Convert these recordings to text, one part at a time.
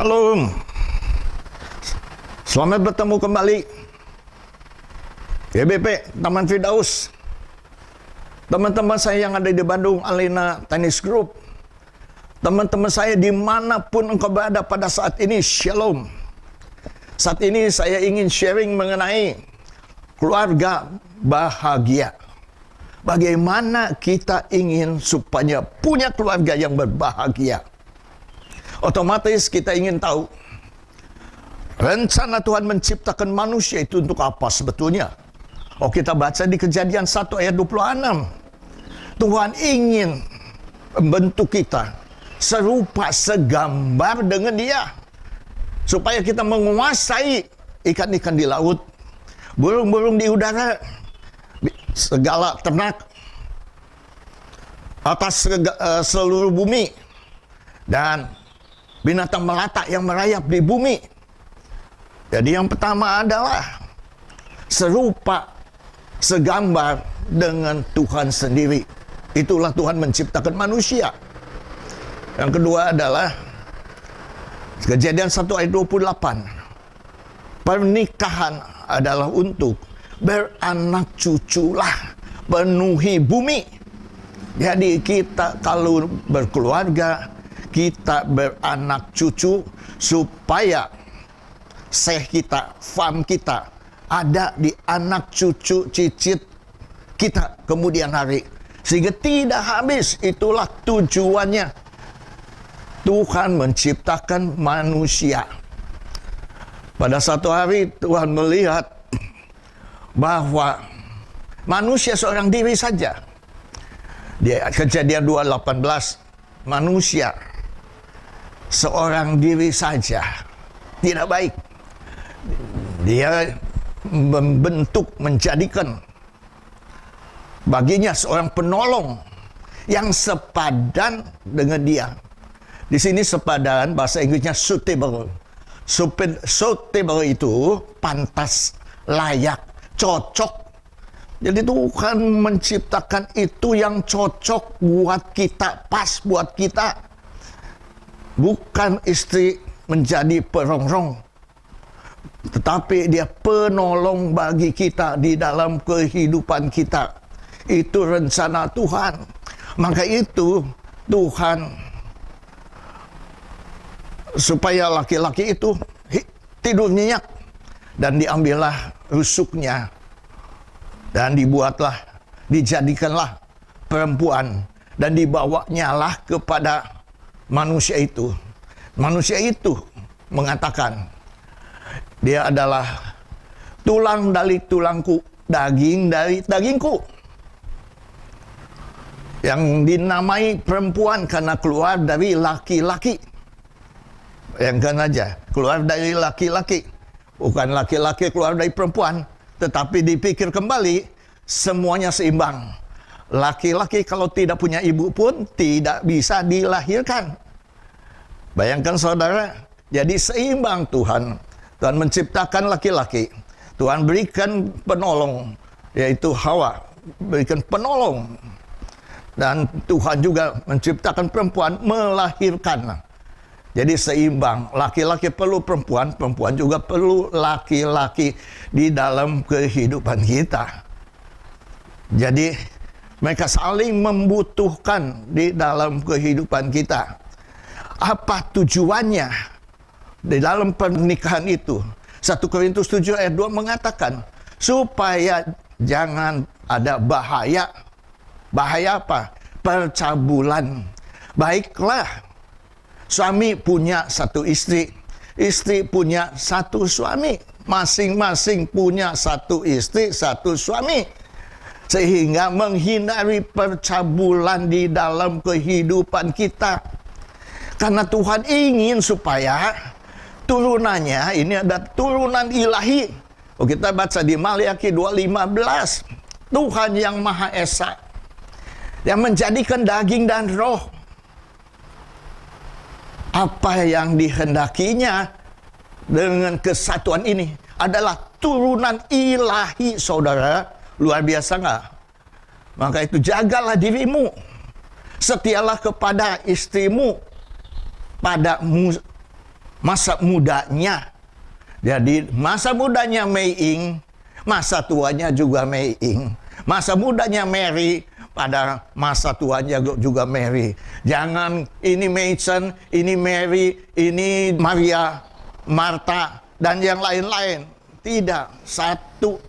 Shalom. Selamat bertemu kembali. GBP Taman Firdaus. Teman-teman saya yang ada di Bandung, Alina Tennis Group. Teman-teman saya dimanapun engkau berada pada saat ini, Shalom. Saat ini saya ingin sharing mengenai keluarga bahagia. Bagaimana kita ingin supaya punya keluarga yang berbahagia. Otomatis kita ingin tahu rencana Tuhan menciptakan manusia itu untuk apa sebetulnya. Kita baca di Kejadian 1 ayat 26. Tuhan ingin membentuk kita serupa segambar dengan Dia, supaya kita menguasai ikan-ikan di laut, burung-burung di udara, segala ternak atas seluruh bumi, dan binatang melata yang merayap di bumi. Jadi yang pertama adalah serupa segambar dengan Tuhan sendiri. Itulah Tuhan menciptakan manusia. Yang kedua adalah Kejadian 1 ayat 28. Pernikahan adalah untuk beranak cuculah, penuhi bumi. Jadi kita kalau berkeluarga, kita beranak cucu supaya kita, farm kita ada di anak cucu cicit kita kemudian hari, sehingga tidak habis. Itulah tujuannya Tuhan menciptakan manusia. Pada satu hari Tuhan melihat bahwa manusia seorang diri saja. Di Kejadian 2:18, manusia seorang diri saja tidak baik. Dia membentuk, menjadikan baginya seorang penolong yang sepadan dengan dia. Di sini sepadan, bahasa Inggrisnya suitable. Suitable itu pantas, layak, cocok. Jadi Tuhan menciptakan itu yang cocok buat kita, pas buat kita. Bukan istri menjadi perongrong, tetapi dia penolong bagi kita di dalam kehidupan kita. Itu rencana Tuhan. Maka itu Tuhan supaya laki-laki itu tidur nyenyak, dan diambillah rusuknya, dan dijadikanlah perempuan, dan dibawanyalah kepada manusia itu. Manusia itu mengatakan, dia adalah tulang dari tulangku, daging dari dagingku. Yang dinamai perempuan karena keluar dari laki-laki. Bayangkan aja, keluar dari laki-laki. Bukan laki-laki keluar dari perempuan, tetapi dipikir kembali, semuanya seimbang. Laki-laki kalau tidak punya ibu pun tidak bisa dilahirkan. Bayangkan saudara, jadi seimbang Tuhan. Tuhan menciptakan laki-laki. Tuhan berikan penolong, yaitu Hawa. Berikan penolong. Dan Tuhan juga menciptakan perempuan, melahirkan. Jadi seimbang. Laki-laki perlu perempuan, perempuan juga perlu laki-laki di dalam kehidupan kita. Jadi mereka saling membutuhkan di dalam kehidupan kita. Apa tujuannya di dalam pernikahan itu? 1 Korintus 7 ayat 2 mengatakan, supaya jangan ada bahaya. Bahaya apa? Percabulan. Baiklah, suami punya satu istri, istri punya satu suami, masing-masing punya satu istri, satu suami, sehingga menghindari percabulan di dalam kehidupan kita. Karena Tuhan ingin supaya turunannya ini ada turunan ilahi. Kita baca di Maliaki 2:15. Tuhan yang Maha Esa, yang menjadikan daging dan roh. Apa yang dihendakinya dengan kesatuan ini adalah turunan ilahi, saudara. Luar biasa nggak? Maka itu jagalah dirimu, setialah kepada istrimu, padamu masa mudanya. Jadi masa mudanya Mei Ying, masa tuanya juga Mei Ying. Masa mudanya Mary, pada masa tuanya juga Mary. Jangan ini Mason, ini Mary, ini Maria, Martha, dan yang lain-lain. Tidak, satu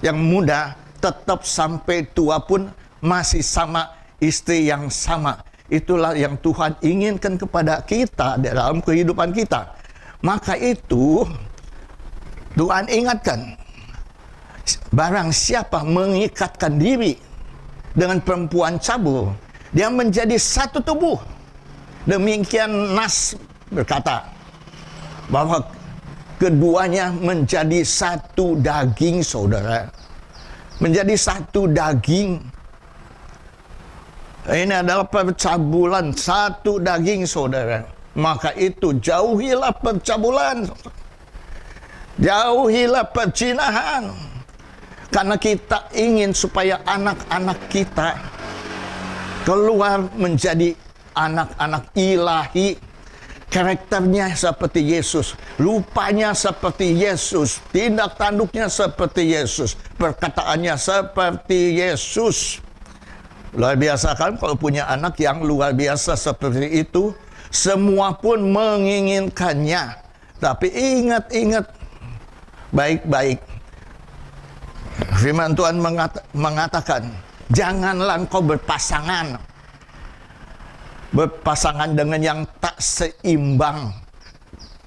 yang muda tetap sampai tua pun masih sama, istri yang sama. Itulah yang Tuhan inginkan kepada kita dalam kehidupan kita. Maka itu Tuhan ingatkan, barang siapa mengikatkan diri dengan perempuan cabul, dia menjadi satu tubuh. Demikian Nas berkata bahwa keduanya menjadi satu daging, saudara. Menjadi satu daging. Ini adalah percabulan, satu daging, saudara. Maka itu jauhilah percabulan, jauhilah perzinahan, karena kita ingin supaya anak-anak kita keluar menjadi anak-anak ilahi, karakternya seperti Yesus, rupanya seperti Yesus, tindak tanduknya seperti Yesus, perkataannya seperti Yesus. Luar biasa kan kalau punya anak yang luar biasa seperti itu. Semua pun menginginkannya. Tapi ingat-ingat baik-baik. Firman Tuhan mengatakan, janganlah engkau berpasangan dengan yang tak seimbang.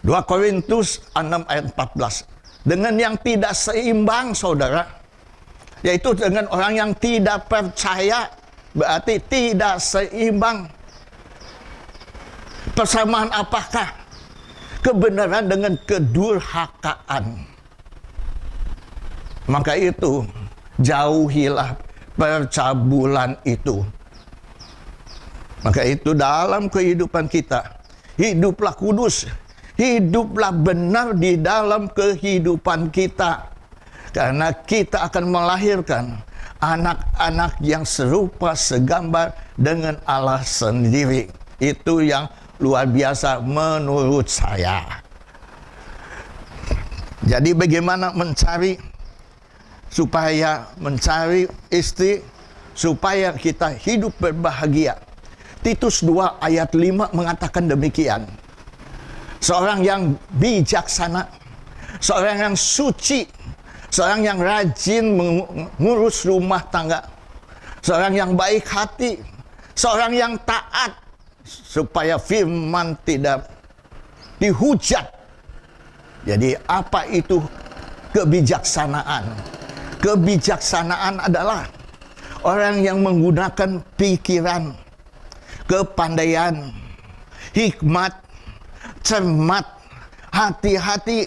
2 Korintus 6 ayat 14. Dengan yang tidak seimbang, saudara, yaitu dengan orang yang tidak percaya, berarti tidak seimbang. Persamaan apakah? Kebenaran dengan kedurhakaan. Maka itu, jauhilah percabulan itu. Maka itu dalam kehidupan kita, hiduplah kudus, hiduplah benar di dalam kehidupan kita. Karena kita akan melahirkan anak-anak yang serupa segambar dengan Allah sendiri. Itu yang luar biasa menurut saya. Jadi bagaimana mencari istri supaya kita hidup berbahagia. Titus 2 ayat 5 mengatakan demikian. Seorang yang bijaksana, seorang yang suci, seorang yang rajin mengurus rumah tangga, seorang yang baik hati, seorang yang taat, supaya firman tidak dihujat. Jadi apa itu kebijaksanaan? Kebijaksanaan adalah orang yang menggunakan pikiran, kepandaian, hikmat, cermat, hati-hati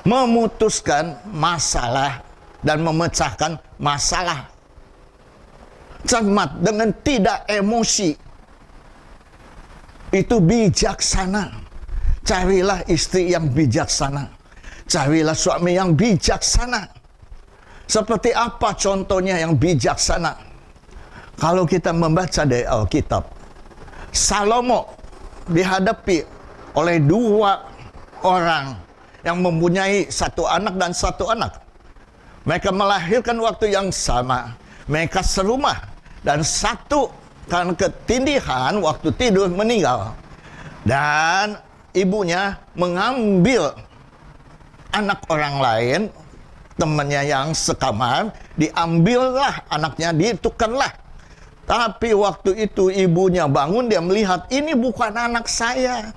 memutuskan masalah dan memecahkan masalah. Cermat dengan tidak emosi. Itu bijaksana. Carilah istri yang bijaksana. Carilah suami yang bijaksana. Seperti apa contohnya yang bijaksana? Kalau kita membaca dari Alkitab, Salomo dihadapi oleh dua orang yang mempunyai satu anak dan satu anak. Mereka melahirkan waktu yang sama. Mereka serumah. Dan satu karena ketindihan waktu tidur meninggal. Dan ibunya mengambil anak orang lain, temannya yang sekamar, diambillah anaknya, ditukarlah. Tapi waktu itu ibunya bangun, dia melihat, ini bukan anak saya.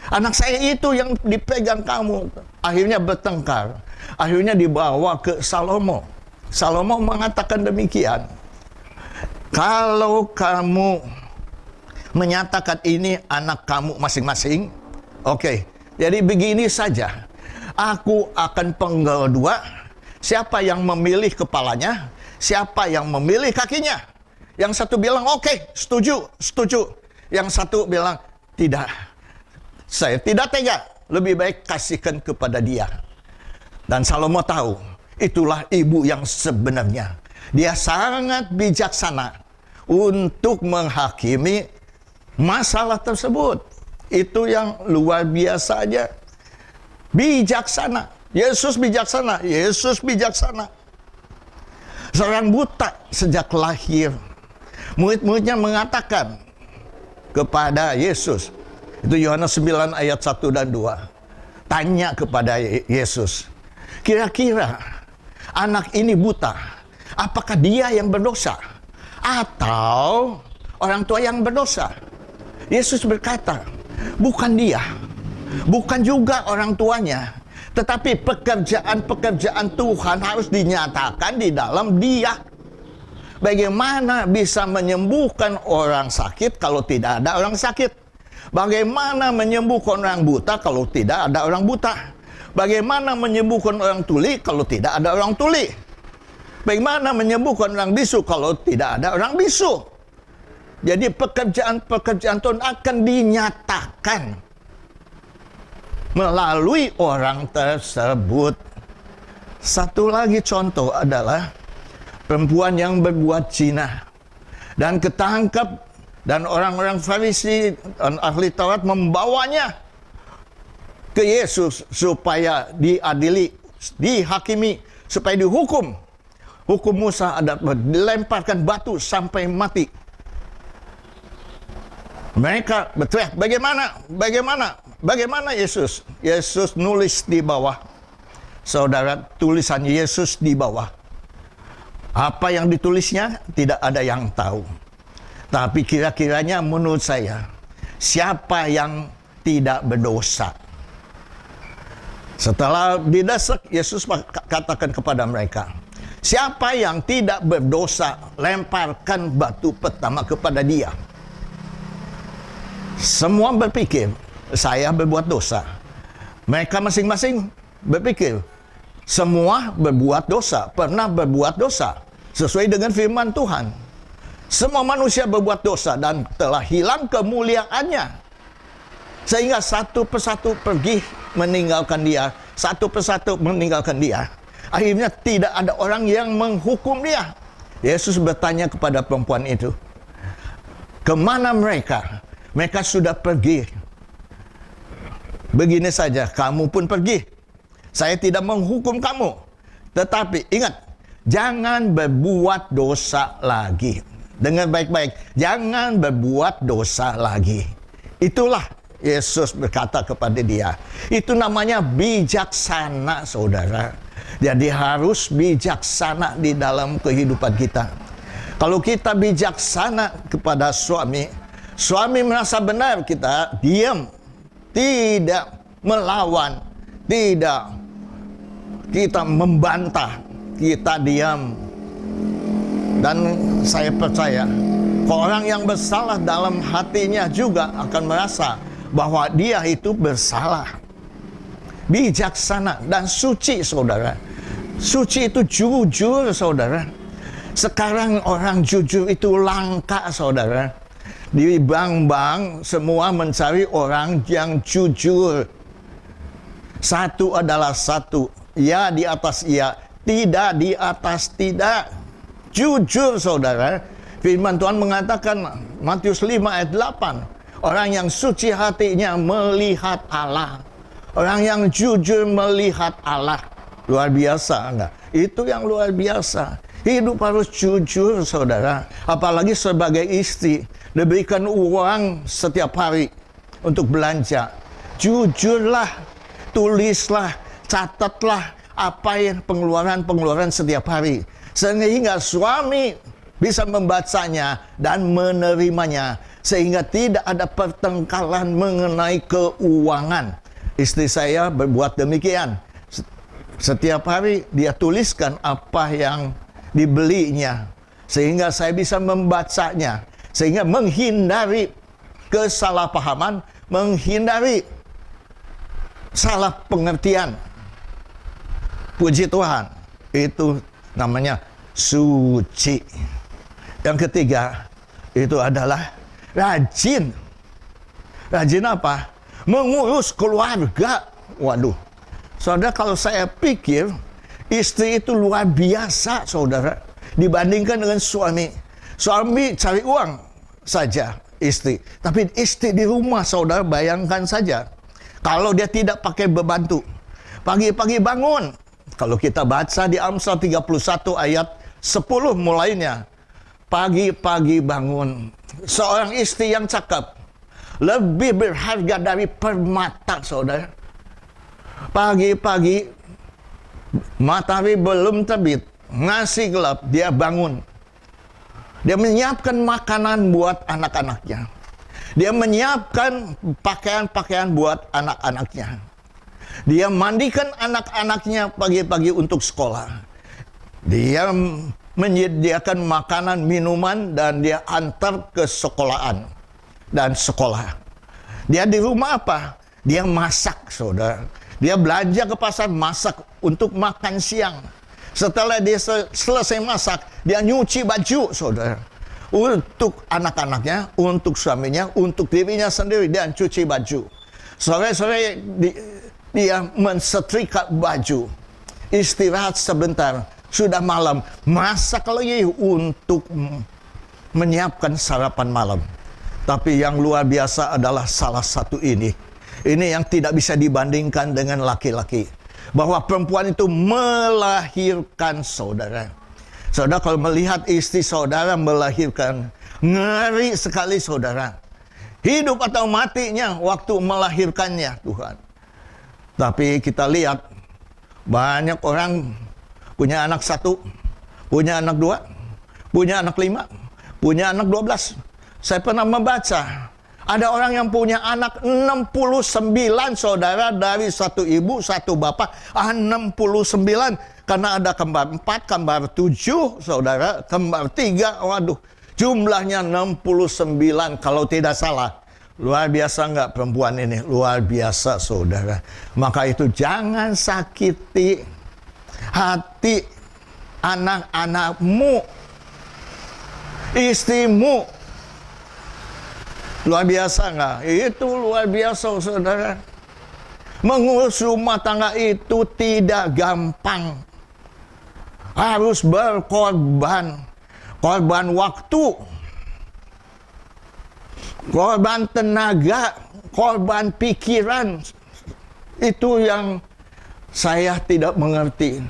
Anak saya itu yang dipegang kamu. Akhirnya bertengkar. Akhirnya dibawa ke Salomo. Salomo mengatakan demikian. Kalau kamu menyatakan ini anak kamu masing-masing, oke. Jadi begini saja. Aku akan penggal dua. Siapa yang memilih kepalanya, siapa yang memilih kakinya. Yang satu bilang, oke, setuju, setuju. Yang satu bilang, tidak. Saya tidak tega. Lebih baik kasihkan kepada dia. Dan Salomo tahu, itulah ibu yang sebenarnya. Dia sangat bijaksana untuk menghakimi masalah tersebut. Itu yang luar biasa aja. Bijaksana. Yesus bijaksana. Yesus bijaksana. Seorang buta sejak lahir. Murid-muridnya mengatakan kepada Yesus. Itu Yohanes 9 ayat 1 dan 2. Tanya kepada Yesus. Kira-kira anak ini buta. Apakah dia yang berdosa? Atau orang tua yang berdosa? Yesus berkata, bukan dia, bukan juga orang tuanya, tetapi pekerjaan-pekerjaan Tuhan harus dinyatakan di dalam dia. Bagaimana bisa menyembuhkan orang sakit kalau tidak ada orang sakit? Bagaimana menyembuhkan orang buta kalau tidak ada orang buta? Bagaimana menyembuhkan orang tuli kalau tidak ada orang tuli? Bagaimana menyembuhkan orang bisu kalau tidak ada orang bisu? Jadi pekerjaan-pekerjaan Tuhan akan dinyatakan melalui orang tersebut. Satu lagi contoh adalah perempuan yang berbuat zina dan ketangkap, dan orang-orang Farisi dan ahli Taurat membawanya ke Yesus supaya diadili, dihakimi, supaya dihukum. Hukum Musa ada dilemparkan batu sampai mati. Mereka berteriak, bagaimana Yesus? Yesus nulis di bawah. Saudara, tulisan Yesus di bawah. Apa yang ditulisnya tidak ada yang tahu. Tapi kira-kiranya menurut saya, siapa yang tidak berdosa? Setelah didesak, Yesus katakan kepada mereka, siapa yang tidak berdosa, lemparkan batu pertama kepada dia. Semua berpikir, saya berbuat dosa. Mereka masing-masing berpikir, semua berbuat dosa, pernah berbuat dosa. Sesuai dengan firman Tuhan. Semua manusia berbuat dosa dan telah hilang kemuliaannya. Sehingga satu persatu pergi meninggalkan dia. Satu persatu meninggalkan dia. Akhirnya tidak ada orang yang menghukum dia. Yesus bertanya kepada perempuan itu, kemana mereka? Mereka sudah pergi. Begini saja, kamu pun pergi. Saya tidak menghukum kamu. Tetapi ingat, jangan berbuat dosa lagi. Dengar baik-baik, jangan berbuat dosa lagi. Itulah Yesus berkata kepada dia. Itu namanya bijaksana, saudara. Jadi harus bijaksana di dalam kehidupan kita. Kalau kita bijaksana kepada suami, suami merasa benar, kita diam, tidak melawan, tidak kita membantah, kita diam. Dan saya percaya, orang yang bersalah dalam hatinya juga akan merasa bahwa dia itu bersalah. Bijaksana dan suci, saudara. Suci itu jujur, saudara. Sekarang orang jujur itu langka, saudara. Di bank-bank semua mencari orang yang jujur. Satu adalah satu. Ya di atas ya, tidak di atas tidak. Jujur, saudara. Firman Tuhan mengatakan, Matius 5 ayat 8. Orang yang suci hatinya melihat Allah. Orang yang jujur melihat Allah. Luar biasa, enggak? Itu yang luar biasa. Hidup harus jujur, saudara. Apalagi sebagai istri. Diberikan uang setiap hari untuk belanja. Jujurlah, tulislah, catatlah apa yang pengeluaran-pengeluaran setiap hari. Sehingga suami bisa membacanya dan menerimanya. Sehingga tidak ada pertengkaran mengenai keuangan. Istri saya berbuat demikian. Setiap hari dia tuliskan apa yang dibelinya. Sehingga saya bisa membacanya. Sehingga menghindari kesalahpahaman, menghindari salah pengertian. Puji Tuhan, itu namanya suci. Yang ketiga, itu adalah rajin. Rajin apa? Mengurus keluarga. Waduh, saudara, kalau saya pikir istri itu luar biasa, saudara, dibandingkan dengan suami. Suami cari uang saja, istri. Tapi istri di rumah, saudara, bayangkan saja. Kalau dia tidak pakai pembantu, pagi-pagi bangun. Kalau kita baca di Amsal 31 ayat 10 mulainya. Pagi-pagi bangun. Seorang istri yang cakap lebih berharga dari permata, saudara. Pagi-pagi, matahari belum terbit, ngasih gelap, dia bangun. Dia menyiapkan makanan buat anak-anaknya. Dia menyiapkan pakaian-pakaian buat anak-anaknya. Dia mandikan anak-anaknya pagi-pagi untuk sekolah. Dia menyediakan makanan, minuman, dan dia antar ke sekolahan dan sekolah. Dia di rumah apa? Dia masak, saudara. Dia belanja ke pasar, masak untuk makan siang. Setelah dia selesai masak, dia nyuci baju, saudara. Untuk anak-anaknya, untuk suaminya, untuk dirinya sendiri, dia cuci baju. Sore-sore dia mensetrika baju. Istirahat sebentar, sudah malam, masak lagi untuk menyiapkan sarapan malam. Tapi yang luar biasa adalah salah satu ini. Ini yang tidak bisa dibandingkan dengan laki-laki. Bahwa perempuan itu melahirkan, saudara. Saudara, kalau melihat istri saudara melahirkan, ngeri sekali, saudara. Hidup atau matinya waktu melahirkannya, Tuhan. Tapi kita lihat, banyak orang punya anak 1, punya anak 2, punya anak 5, punya anak 12. Saya pernah membaca, ada orang yang punya anak 69, saudara, dari satu ibu, satu bapak. 69, karena ada kembar 4, kembar 7, saudara, kembar 3, waduh. Jumlahnya 69, kalau tidak salah. Luar biasa nggak perempuan ini? Luar biasa, saudara. Maka itu jangan sakiti hati anak-anakmu, istrimu. Luar biasa nggak? Itu luar biasa, saudara. Mengurus rumah tangga itu tidak gampang. Harus berkorban. Korban waktu. Korban tenaga. Korban pikiran. Itu yang saya tidak mengerti.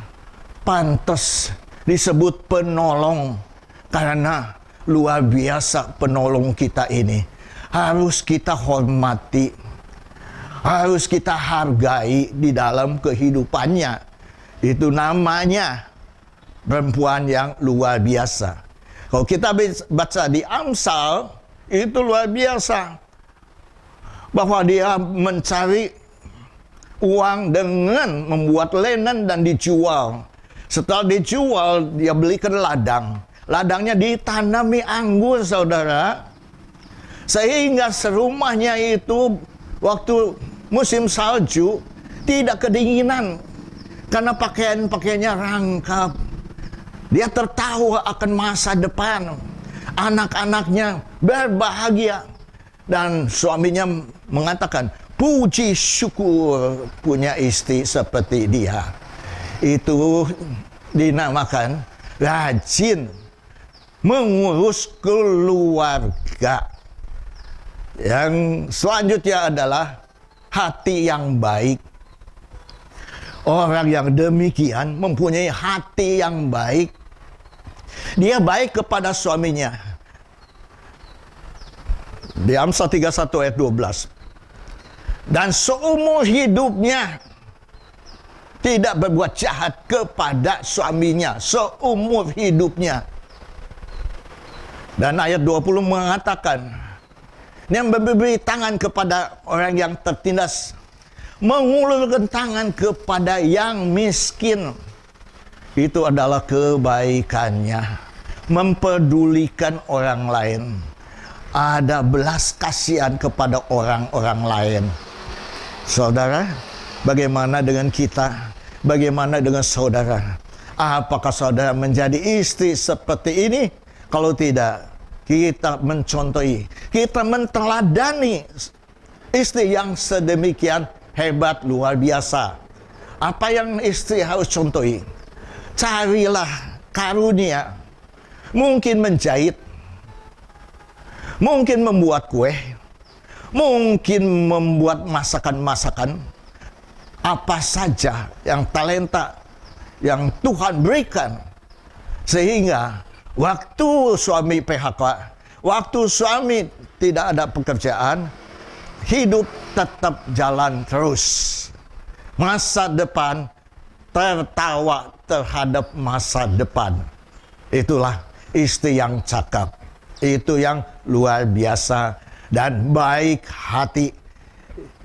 Pantas disebut penolong. Karena luar biasa penolong kita ini. Harus kita hormati, harus kita hargai di dalam kehidupannya. Itu namanya perempuan yang luar biasa. Kalau kita baca di Amsal, itu luar biasa. Bahwa dia mencari uang dengan membuat linen dan dijual. Setelah dijual, dia belikan ladang. Ladangnya ditanami anggur, saudara. Sehingga serumahnya itu waktu musim salju tidak kedinginan. Karena pakaian-pakaiannya rangkap. Dia tertawa akan masa depan. Anak-anaknya berbahagia. Dan suaminya mengatakan, puji syukur punya istri seperti dia. Itu dinamakan rajin mengurus keluarga. Yang selanjutnya adalah hati yang baik. Orang yang demikian mempunyai hati yang baik. Dia baik kepada suaminya. Di Amsal 31 ayat 12. Dan seumur hidupnya tidak berbuat jahat kepada suaminya. Seumur hidupnya. Dan ayat 20 mengatakan, yang memberi tangan kepada orang yang tertindas, mengulurkan tangan kepada yang miskin. Itu adalah kebaikannya. Mempedulikan orang lain. Ada belas kasihan kepada orang-orang lain. Saudara, bagaimana dengan kita? Bagaimana dengan saudara? Apakah saudara menjadi istri seperti ini? Kalau tidak, kita mencontohi, kita menteladani istri yang sedemikian hebat, luar biasa. Apa yang istri harus contohi? Carilah karunia. Mungkin menjahit, mungkin membuat kue, mungkin membuat masakan-masakan, apa saja yang talenta yang Tuhan berikan. Sehingga waktu suami PHK, waktu suami tidak ada pekerjaan, hidup tetap jalan terus. Masa depan tertawa terhadap masa depan. Itulah istri yang cakap. Itu yang luar biasa dan baik hati.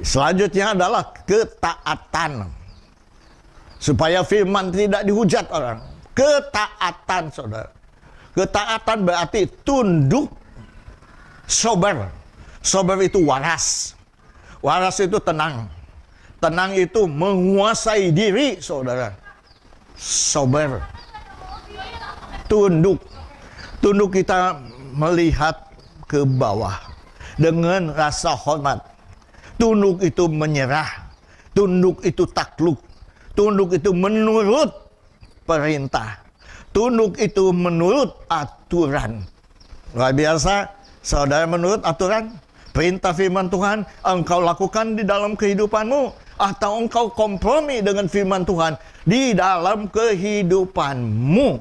Selanjutnya adalah ketaatan. Supaya firman tidak dihujat orang. Ketaatan, saudara. Ketaatan berarti tunduk, sober. Sober itu waras. Waras itu tenang. Tenang itu menguasai diri, saudara. Sober. Tunduk. Tunduk kita melihat ke bawah dengan rasa hormat. Tunduk itu menyerah. Tunduk itu takluk. Tunduk itu menurut perintah. Tunduk itu menurut aturan. Luar biasa, saudara, menurut aturan. Perintah firman Tuhan engkau lakukan di dalam kehidupanmu, atau engkau kompromi dengan firman Tuhan di dalam kehidupanmu.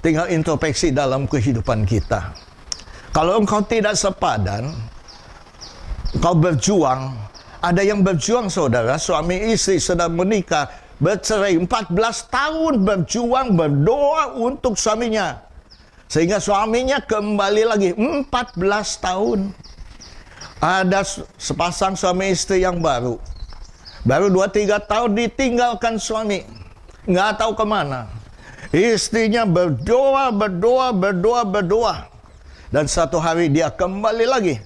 Tinggal introspeksi dalam kehidupan kita. Kalau engkau tidak sepadan, engkau berjuang. Ada yang berjuang, saudara, suami istri sedang menikah, bercerai 14 tahun berjuang, berdoa untuk suaminya. Sehingga suaminya kembali lagi 14 tahun. Ada sepasang suami istri yang baru 2-3 tahun ditinggalkan suami, nggak tahu kemana. Istrinya berdoa. Dan satu hari dia kembali lagi.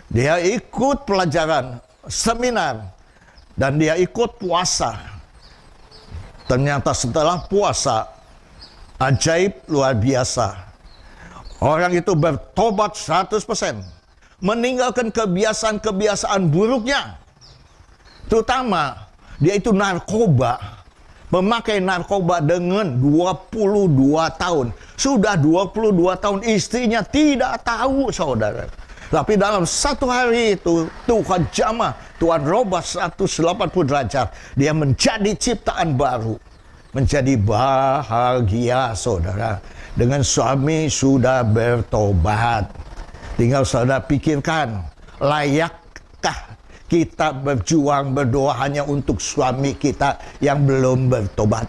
Dia ikut pelajaran, seminar, dan dia ikut puasa. Ternyata setelah puasa, ajaib luar biasa. Orang itu bertobat 100%. Meninggalkan kebiasaan-kebiasaan buruknya. Terutama, dia itu narkoba. Memakai narkoba dengan 22 tahun. Sudah 22 tahun istrinya tidak tahu, saudara. Tapi dalam satu hari itu, Tuhan jamah, Tuhan robah 180 derajat. Dia menjadi ciptaan baru. Menjadi bahagia, saudara. Dengan suami sudah bertobat. Tinggal saudara pikirkan, layakkah kita berjuang berdoa hanya untuk suami kita yang belum bertobat?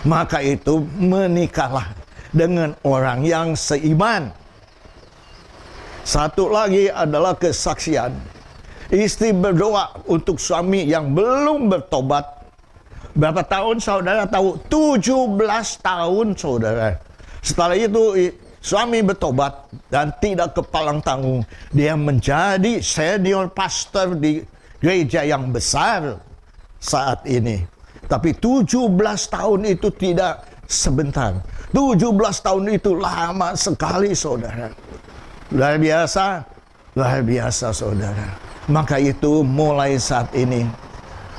Maka itu menikahlah dengan orang yang seiman. Satu lagi adalah kesaksian. Istri berdoa untuk suami yang belum bertobat. Berapa tahun saudara tahu? 17 tahun, saudara. Setelah itu suami bertobat dan tidak kepalang tanggung. Dia menjadi senior pastor di gereja yang besar saat ini. Tapi 17 tahun itu tidak sebentar. 17 tahun itu lama sekali, saudara. Luar biasa, saudara. Maka itu mulai saat ini,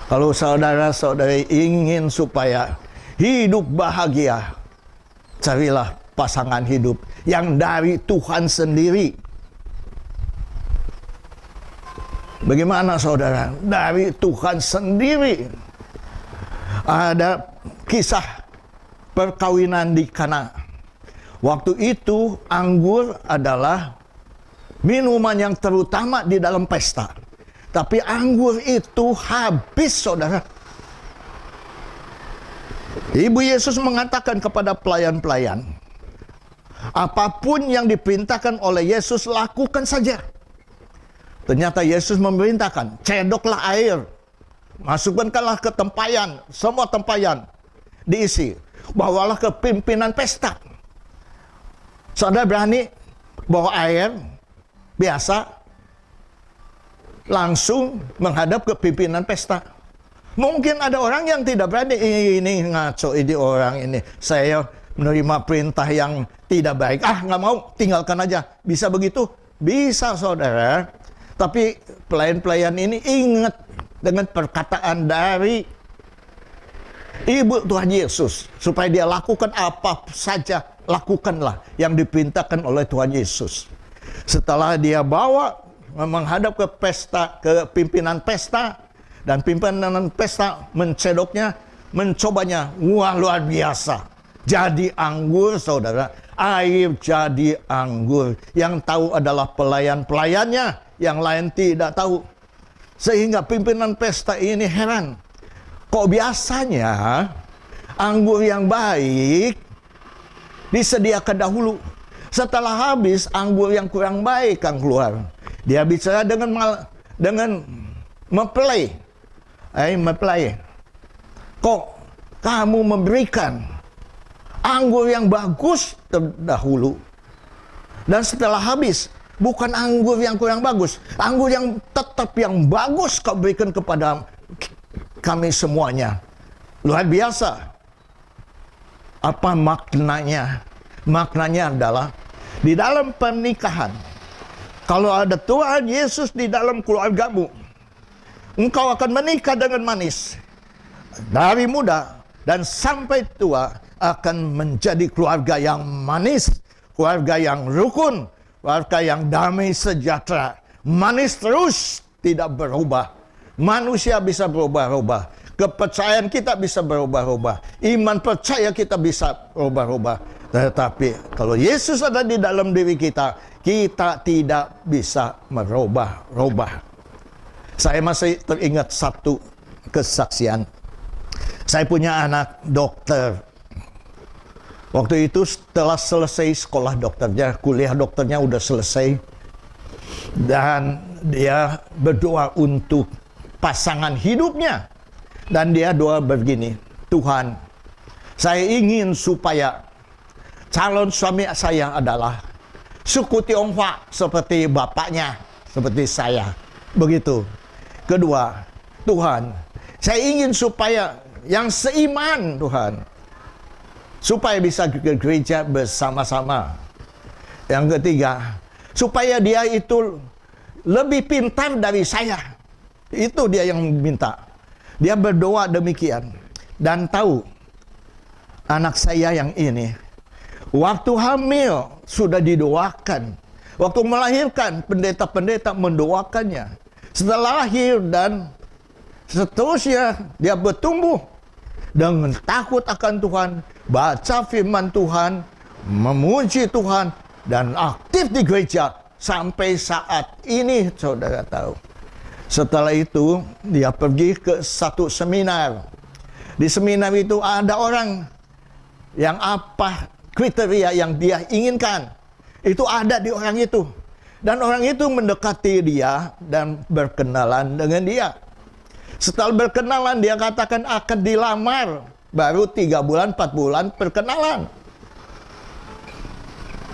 kalau saudara-saudari ingin supaya hidup bahagia, carilah pasangan hidup yang dari Tuhan sendiri. Bagaimana, saudara? Dari Tuhan sendiri. Ada kisah perkawinan di Kana. Waktu itu anggur adalah minuman yang terutama di dalam pesta. Tapi anggur itu habis, saudara. Ibu Yesus mengatakan kepada pelayan-pelayan, apapun yang diperintahkan oleh Yesus, lakukan saja. Ternyata Yesus memerintahkan, cedoklah air, masukkanlah ke tempayan, semua tempayan diisi, bawalah ke pimpinan pesta. Saudara berani bawa air biasa langsung menghadap ke pimpinan pesta? Mungkin ada orang yang tidak berani. Ini ngaco, ini orang ini. Saya menerima perintah yang tidak baik. Nggak mau, tinggalkan aja. Bisa begitu? Bisa, saudara. Tapi pelayan-pelayan ini ingat dengan perkataan dari Ibu Tuhan Yesus. Supaya dia lakukan apa saja, lakukanlah yang diperintahkan oleh Tuhan Yesus. Setelah dia bawa menghadap ke pesta, ke pimpinan pesta, dan pimpinan pesta mencedoknya, mencobanya. Wah, luar biasa. Jadi anggur, saudara. Air jadi anggur. Yang tahu adalah pelayan-pelayannya, yang lain tidak tahu. Sehingga pimpinan pesta ini heran. Kok biasanya anggur yang baik disediakan dahulu. Setelah habis, anggur yang kurang baik yang keluar. Dia bicara dengan mempelai. Mempelai. Kok kamu memberikan anggur yang bagus terdahulu, dan setelah habis, bukan anggur yang kurang bagus, anggur yang tetap yang bagus kau berikan kepada kami semuanya. Luar biasa. Apa maknanya? Maknanya adalah di dalam pernikahan, kalau ada Tuhan Yesus di dalam keluargamu, engkau akan menikah dengan manis. Dari muda dan sampai tua akan menjadi keluarga yang manis, keluarga yang rukun, keluarga yang damai sejahtera. Manis terus, tidak berubah. Manusia bisa berubah-ubah. Kepercayaan kita bisa berubah-ubah. Iman percaya kita bisa berubah-ubah. Tetapi kalau Yesus ada di dalam diri kita, kita tidak bisa merubah-ubah. Saya masih teringat satu kesaksian. Saya punya anak dokter. Waktu itu setelah selesai sekolah dokternya, kuliah dokternya udah selesai. Dan dia berdoa untuk pasangan hidupnya. Dan dia doa begini, Tuhan, saya ingin supaya calon suami saya adalah suku Tionghoa seperti bapaknya, seperti saya. Begitu. Kedua, Tuhan, saya ingin supaya yang seiman, Tuhan, supaya bisa ke gereja bersama-sama. Yang ketiga, supaya dia itu lebih pintar dari saya. Itu dia yang minta. Dia berdoa demikian. Dan tahu, anak saya yang ini, waktu hamil sudah didoakan. Waktu melahirkan, pendeta-pendeta mendoakannya. Setelah lahir dan seterusnya, dia bertumbuh dengan takut akan Tuhan, baca firman Tuhan, memuji Tuhan, dan aktif di gereja sampai saat ini, saudara tahu. Setelah itu, dia pergi ke satu seminar. Di seminar itu ada orang yang apa kriteria yang dia inginkan, itu ada di orang itu. Dan orang itu mendekati dia dan berkenalan dengan dia. Setelah berkenalan, dia katakan akan dilamar. Baru 3 bulan, 4 bulan perkenalan.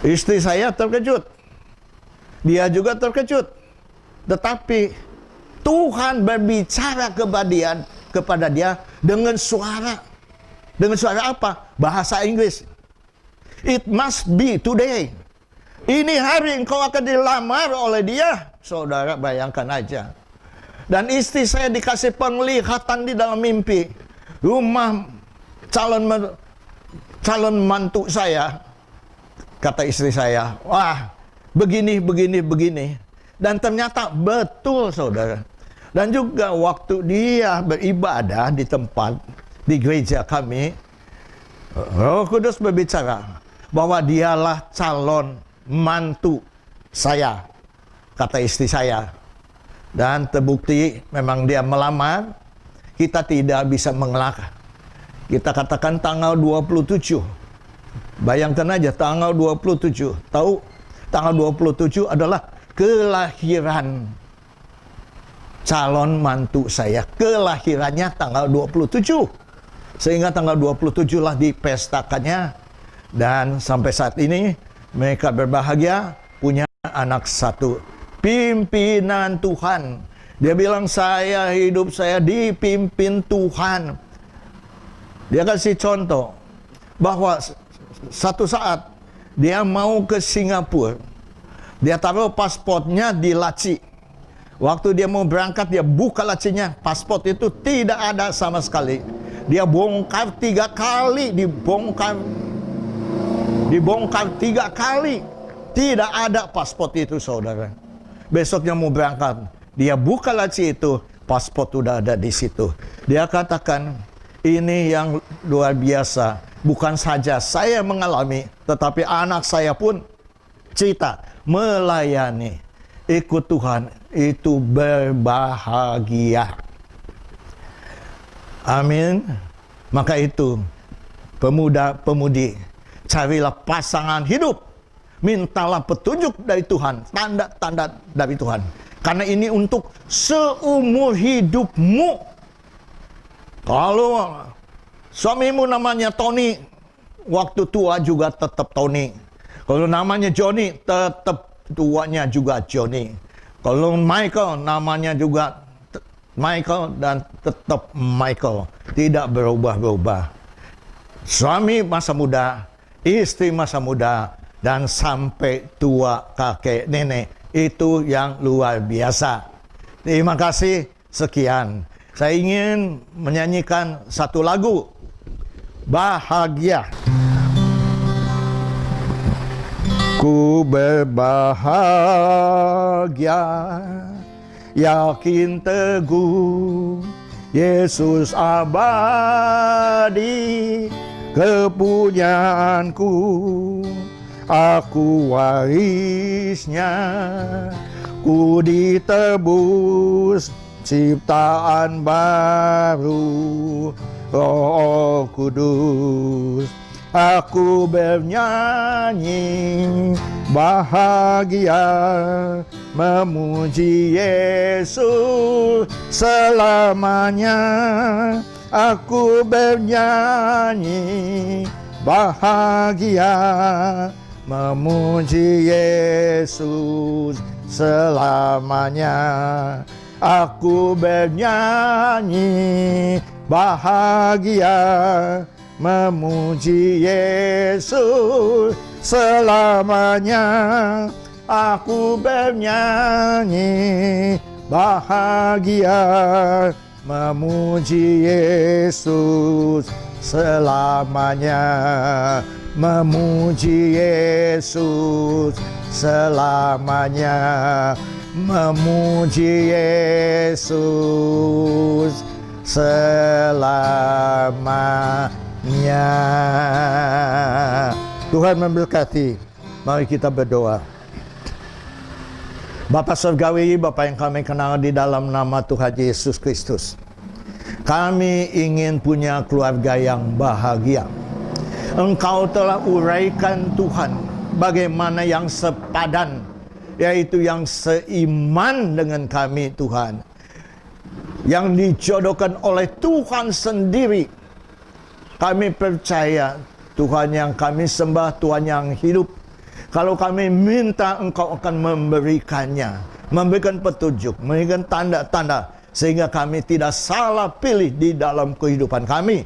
Istri saya terkejut. Dia juga terkejut. Tetapi Tuhan berbicara kepada dia dengan suara. Dengan suara apa? Bahasa Inggris. It must be today. Ini hari engkau akan dilamar oleh dia. Saudara bayangkan aja. Dan istri saya dikasih penglihatan di dalam mimpi. Rumah calon mantu saya. Kata istri saya, wah begini. Dan ternyata betul, saudara. Dan juga waktu dia beribadah di tempat, di gereja kami, Roh Kudus berbicara bahwa dialah calon mantu saya, kata istri saya. Dan terbukti memang dia melamar, kita tidak bisa mengelak. Kita katakan tanggal 27. Bayangkan aja tanggal 27. Tahu tanggal 27 adalah kelahiran calon mantu saya. Kelahirannya tanggal 27. Sehingga tanggal 27 lah dipestakannya. Dan sampai saat ini mereka berbahagia punya anak satu. Pimpinan Tuhan. Dia bilang hidup saya dipimpin Tuhan. Dia kasih contoh bahwa satu saat dia mau ke Singapura. Dia taruh pasportnya di laci. Waktu dia mau berangkat, dia buka lacinya. Paspor itu tidak ada sama sekali. Dia bongkar 3 kali. Dibongkar 3 kali. Tidak ada paspor itu, saudara. Besoknya mau berangkat, dia buka laci itu, paspor sudah ada di situ. Dia katakan, ini yang luar biasa. Bukan saja saya mengalami, tetapi anak saya pun cerita, melayani, ikut Tuhan, itu berbahagia. Amin. Maka itu, pemuda-pemudi, carilah pasangan hidup. Mintalah petunjuk dari Tuhan, tanda-tanda dari Tuhan. Karena ini untuk seumur hidupmu. Kalau suamimu namanya Tony, waktu tua juga tetap Tony. Kalau namanya Johnny, tetap tuanya juga Johnny. Kalau Michael, namanya juga Michael dan tetap Michael. Tidak berubah-ubah. Suami masa muda, istri masa muda, dan sampai tua kakek nenek. Itu yang luar biasa. Terima kasih. Sekian. Saya ingin menyanyikan satu lagu. Bahagia. Ku berbahagia, yakin teguh, Yesus abadi, kepunyaanku. Aku warisnya, ku ditebus, ciptaan baru, Roh Kudus. Aku bernyanyi bahagia, memuji Yesus selamanya. Aku bernyanyi bahagia, memuji Yesus selamanya. Aku bernyanyi bahagia, memuji Yesus selamanya. Aku bernyanyi bahagia, memuji Yesus selamanya. Memuji Yesus selamanya. Memuji Yesus selamanya. Tuhan memberkati. Mari kita berdoa. Bapa Surgawi, Bapa yang kami kenal di dalam nama Tuhan Yesus Kristus, kami ingin punya keluarga yang bahagia. Engkau telah uraikan Tuhan bagaimana yang sepadan, yaitu yang seiman dengan kami Tuhan, yang dijodohkan oleh Tuhan sendiri. Kami percaya Tuhan yang kami sembah, Tuhan yang hidup. Kalau kami minta, Engkau akan memberikannya, memberikan petunjuk, memberikan tanda-tanda, sehingga kami tidak salah pilih di dalam kehidupan kami.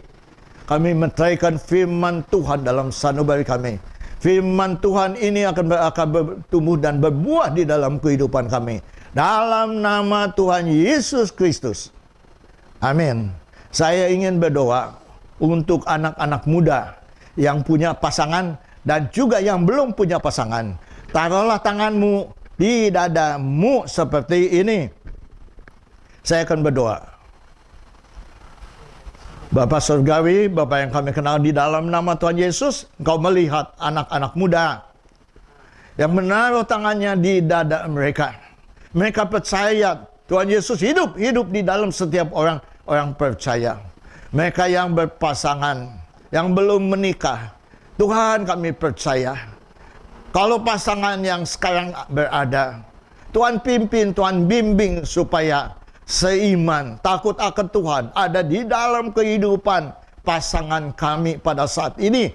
Kami meteraikan firman Tuhan dalam sanubari kami. Firman Tuhan ini akan bertumbuh dan berbuah di dalam kehidupan kami. Dalam nama Tuhan Yesus Kristus. Amin. Saya ingin berdoa untuk anak-anak muda yang punya pasangan dan juga yang belum punya pasangan. Taruhlah tanganmu di dadamu seperti ini. Saya akan berdoa. Bapa Surgawi, Bapa yang kami kenal di dalam nama Tuhan Yesus, Engkau melihat anak-anak muda yang menaruh tangannya di dada mereka. Mereka percaya Tuhan Yesus hidup di dalam setiap orang percaya. Mereka yang berpasangan, yang belum menikah, Tuhan kami percaya. Kalau pasangan yang sekarang berada, Tuhan pimpin, Tuhan bimbing supaya seiman, takut akan Tuhan ada di dalam kehidupan pasangan kami pada saat ini.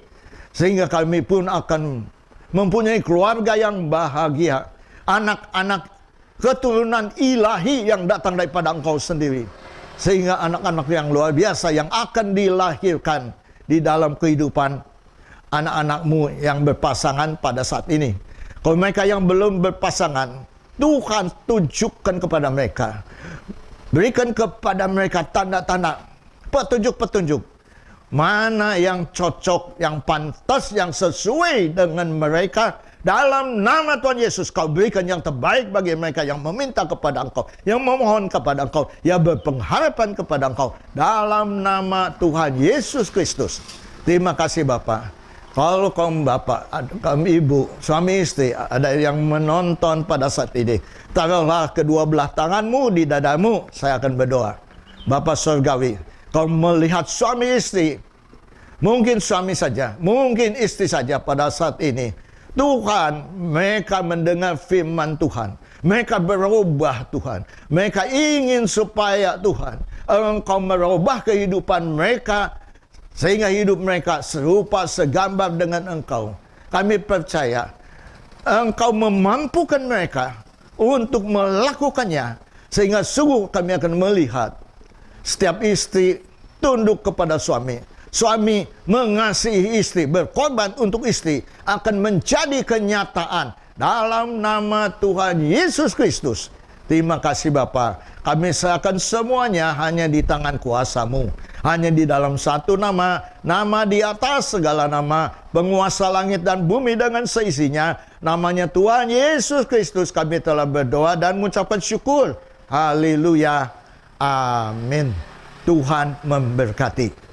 Sehingga kami pun akan mempunyai keluarga yang bahagia. Anak-anak keturunan ilahi yang datang daripada Engkau sendiri. Sehingga anak-anak yang luar biasa yang akan dilahirkan di dalam kehidupan anak-anakmu yang berpasangan pada saat ini. Kalau mereka yang belum berpasangan, Tuhan tunjukkan kepada mereka. Berikan kepada mereka tanda-tanda, petunjuk-petunjuk. Mana yang cocok, yang pantas, yang sesuai dengan mereka. Dalam nama Tuhan Yesus, kau berikan yang terbaik bagi mereka yang meminta kepada Engkau, yang memohon kepada Engkau, yang berpengharapan kepada Engkau. Dalam nama Tuhan Yesus Kristus. Terima kasih Bapak. Kalau kaum bapak, kaum ibu, suami istri, ada yang menonton pada saat ini, taruhlah kedua belah tanganmu di dadamu, saya akan berdoa. Bapa Surgawi, kau melihat suami istri, mungkin suami saja, mungkin istri saja pada saat ini. Tuhan, mereka mendengar firman Tuhan. Mereka berubah Tuhan. Mereka ingin supaya Tuhan, Engkau merubah kehidupan mereka, sehingga hidup mereka serupa segambar dengan Engkau. Kami percaya Engkau memampukan mereka untuk melakukannya. Sehingga sungguh kami akan melihat setiap istri tunduk kepada suami. Suami mengasihi istri, berkorban untuk istri, akan menjadi kenyataan dalam nama Tuhan Yesus Kristus. Terima kasih Bapa. Kami serahkan semuanya hanya di tangan kuasa-Mu. Hanya di dalam satu nama, nama di atas segala nama, penguasa langit dan bumi dengan seisinya. Namanya Tuhan Yesus Kristus kami telah berdoa dan mengucapkan syukur. Haleluya. Amin. Tuhan memberkati.